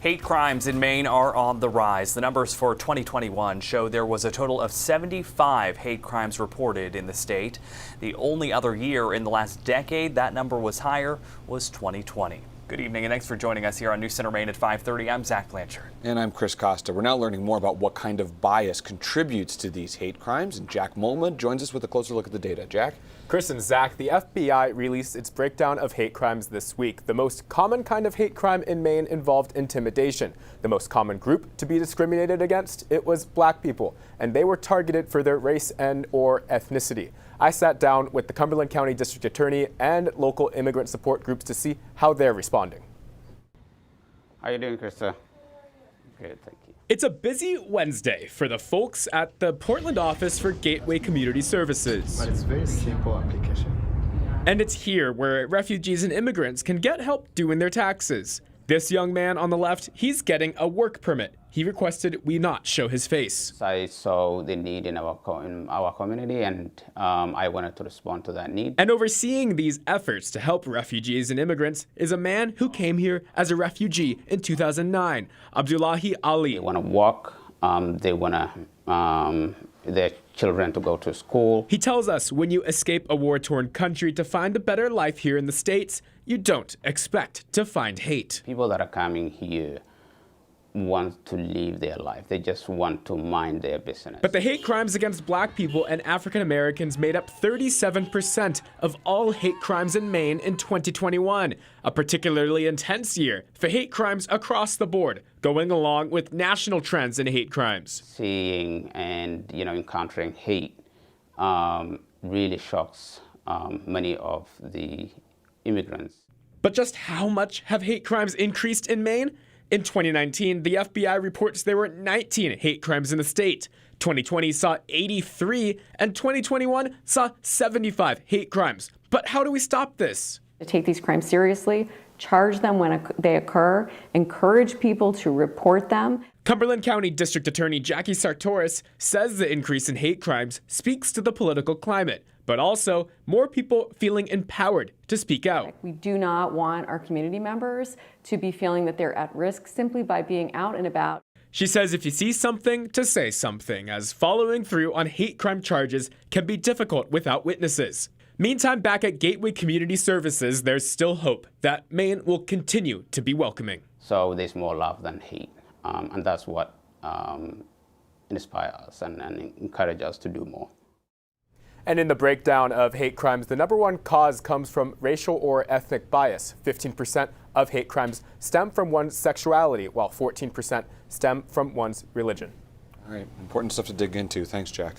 Hate crimes in Maine are on the rise. The numbers for 2021 show there was a total of 75 hate crimes reported in the state. The only other year in the last decade that number was higher was 2020. Good evening and thanks for joining us here on News Center Maine at 5:30. I'm Zach Blanchard. And I'm Chris Costa. We're now learning more about what kind of bias contributes to these hate crimes. And Jack Molma joins us with a closer look at the data. Jack? Chris and Zach, the FBI released its breakdown of hate crimes this week. The most common kind of hate crime in Maine involved intimidation. The most common group to be discriminated against, it was black people, and they were targeted for their race and or ethnicity. I sat down with the Cumberland County District Attorney and local immigrant support groups to see how they're responding. How are you doing, Krista? Good, thank you. It's a busy Wednesday for the folks at the Portland office for Gateway Community Services. But it's a very simple application. And it's here where refugees and immigrants can get help doing their taxes. This young man on the left, he's getting a work permit. He requested we not show his face. I saw the need in our community, and I wanted to respond to that need. And overseeing these efforts to help refugees and immigrants is a man who came here as a refugee in 2009, Abdullahi Ali. They want to walk, they want their children to go to school. He tells us when you escape a war-torn country to find a better life here in the States, you don't expect to find hate. People that are coming here want to live their life. They just want to mind their business. But the hate crimes against black people and African Americans made up 37% of all hate crimes in Maine in 2021, a particularly intense year for hate crimes across the board, going along with national trends in hate crimes. Seeing and encountering hate really shocks many of the immigrants. But just how much have hate crimes increased in Maine? In 2019, the FBI reports there were 19 hate crimes in the state. 2020 saw 83, and 2021 saw 75 hate crimes. But how do we stop this? To take these crimes seriously, charge them when they occur, encourage people to report them. Cumberland County District Attorney Jackie Sartoris says the increase in hate crimes speaks to the political climate, but also more people feeling empowered to speak out. We do not want our community members to be feeling that they're at risk simply by being out and about. She says if you see something, to say something, as following through on hate crime charges can be difficult without witnesses. Meantime, back at Gateway Community Services, there's still hope that Maine will continue to be welcoming. So there's more love than hate, and that's what inspires us and encourages us to do more. And in the breakdown of hate crimes, the number one cause comes from racial or ethnic bias. 15% of hate crimes stem from one's sexuality, while 14% stem from one's religion. All right, important stuff to dig into. Thanks, Jack.